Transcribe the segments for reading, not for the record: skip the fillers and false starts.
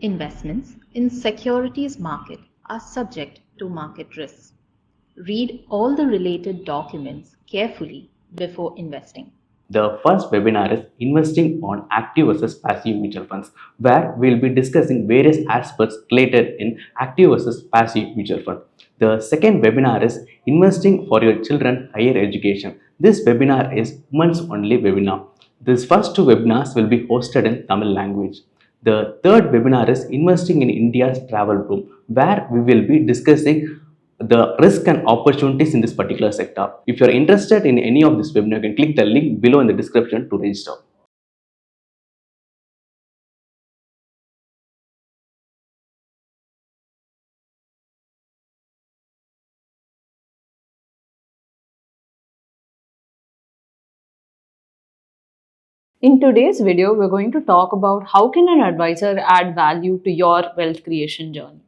Investments in securities market are subject to market risks. Read all the related documents carefully before investing. The first webinar is Investing on Active versus Passive Mutual Funds, where we'll be discussing various aspects related in active versus passive mutual fund. The second webinar is Investing for your children higher education. This webinar is women's only webinar. These first two webinars will be hosted in Tamil language. The third webinar is Investing in India's Travel Boom, where we will be discussing the risk and opportunities in this particular sector. If you are interested in any of this webinar, you can click the link below in the description to register. In today's video, we're going to talk about how can an advisor add value to your wealth creation journey.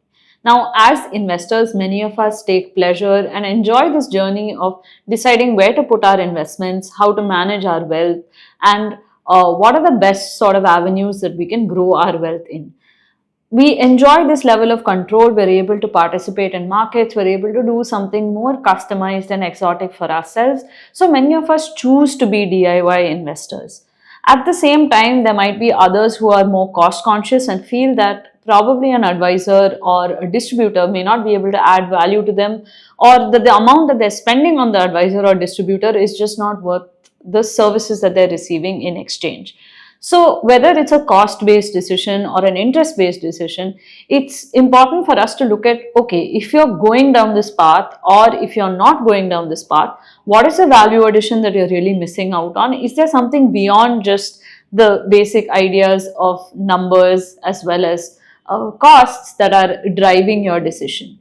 Now, as investors, many of us take pleasure and enjoy this journey of deciding where to put our investments, how to manage our wealth, and what are the best sort of avenues that we can grow our wealth in. We enjoy this level of control. We're able to participate in markets. We're able to do something more customized and exotic for ourselves. So many of us choose to be DIY investors. At the same time, there might be others who are more cost conscious and feel that probably an advisor or a distributor may not be able to add value to them, or that the amount that they're spending on the advisor or distributor is just not worth the services that they're receiving in exchange. So whether it's a cost-based decision or an interest-based decision, it's important for us to look at, okay, if you're going down this path or if you're not going down this path, what is the value addition that you're really missing out on? Is there something beyond just the basic ideas of numbers as well as costs that are driving your decision?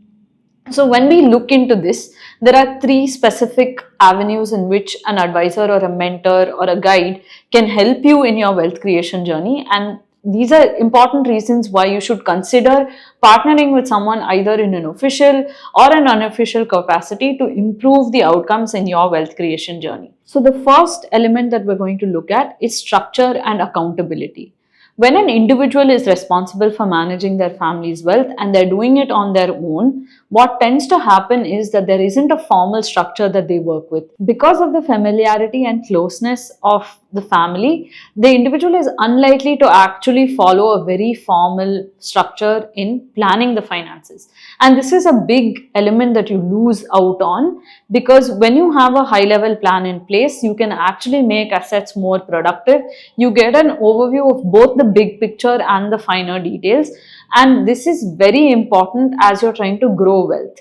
So when we look into this, there are three specific avenues in which an advisor or a mentor or a guide can help you in your wealth creation journey. And these are important reasons why you should consider partnering with someone either in an official or an unofficial capacity to improve the outcomes in your wealth creation journey. So the first element that we're going to look at is structure and accountability. When an individual is responsible for managing their family's wealth and they're doing it on their own, what tends to happen is that there isn't a formal structure that they work with. Because of the familiarity and closeness of the family, the individual is unlikely to actually follow a very formal structure in planning the finances. And this is a big element that you lose out on, because when you have a high level plan in place, you can actually make assets more productive. You get an overview of both the big picture and the finer details. And this is very important as you're trying to grow wealth.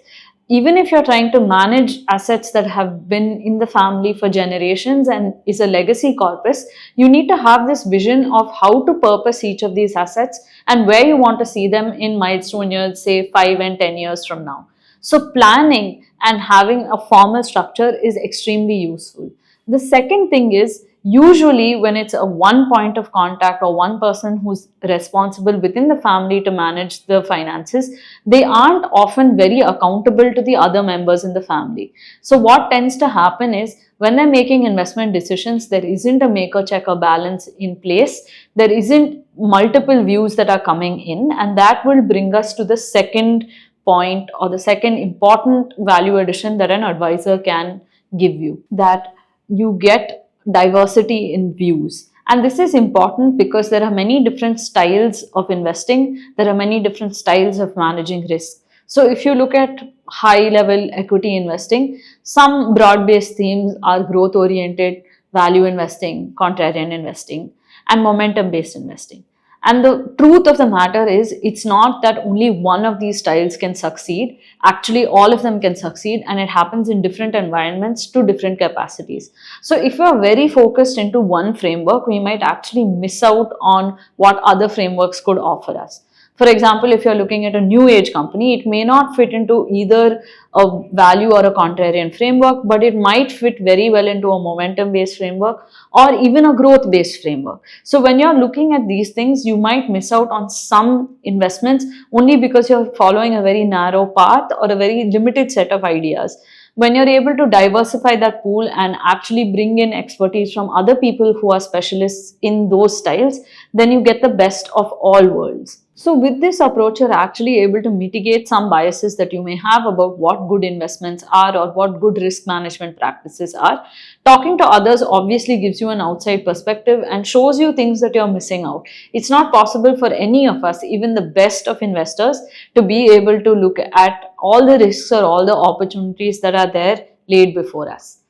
Even if you're trying to manage assets that have been in the family for generations and is a legacy corpus, you need to have this vision of how to purpose each of these assets and where you want to see them in milestone years, say 5 and 10 years from now. So planning and having a formal structure is extremely useful. The second thing is, usually when it's a one point of contact or one person who's responsible within the family to manage the finances, they aren't often very accountable to the other members in the family. So what tends to happen is, when they're making investment decisions, there isn't a make or check or balance in place. There isn't multiple views that are coming in, and that will bring us to the second point or the second important value addition that an advisor can give you, that you get diversity in views. And this is important because there are many different styles of investing. There are many different styles of managing risk. So if you look at high level equity investing, some broad based themes are growth oriented, value investing, contrarian investing, and momentum based investing. And the truth of the matter is, it's not that only one of these styles can succeed. Actually, all of them can succeed, and it happens in different environments to different capacities. So if you're very focused into one framework, we might actually miss out on what other frameworks could offer us. For example, if you're looking at a new age company, it may not fit into either a value or a contrarian framework, but it might fit very well into a momentum based framework or even a growth based framework. So when you're looking at these things, you might miss out on some investments only because you're following a very narrow path or a very limited set of ideas. When you're able to diversify that pool and actually bring in expertise from other people who are specialists in those styles, then you get the best of all worlds. So with this approach, you're actually able to mitigate some biases that you may have about what good investments are or what good risk management practices are. Talking to others obviously gives you an outside perspective and shows you things that you're missing out. It's not possible for any of us, even the best of investors, to be able to look at all the risks or all the opportunities that are there laid before us.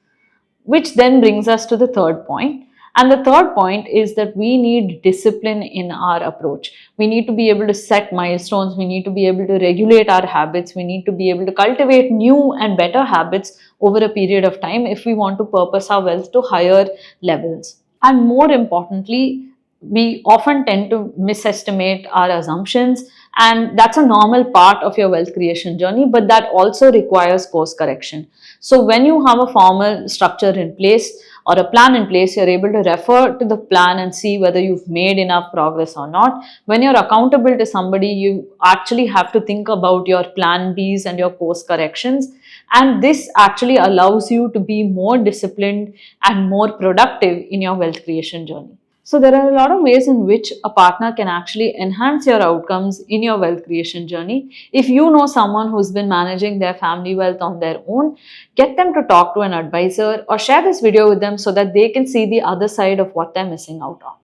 Which then brings us to the third point. And the third point is that we need discipline in our approach. We need to be able to set milestones. We need to be able to regulate our habits. We need to be able to cultivate new and better habits over a period of time if we want to purpose our wealth to higher levels. And more importantly, we often tend to misestimate our assumptions, and that's a normal part of your wealth creation journey, but that also requires course correction. So when you have a formal structure in place or a plan in place, you're able to refer to the plan and see whether you've made enough progress or not. When you're accountable to somebody, you actually have to think about your plan Bs and your course corrections. And this actually allows you to be more disciplined and more productive in your wealth creation journey. So there are a lot of ways in which a partner can actually enhance your outcomes in your wealth creation journey. If you know someone who's been managing their family wealth on their own, get them to talk to an advisor or share this video with them so that they can see the other side of what they're missing out on.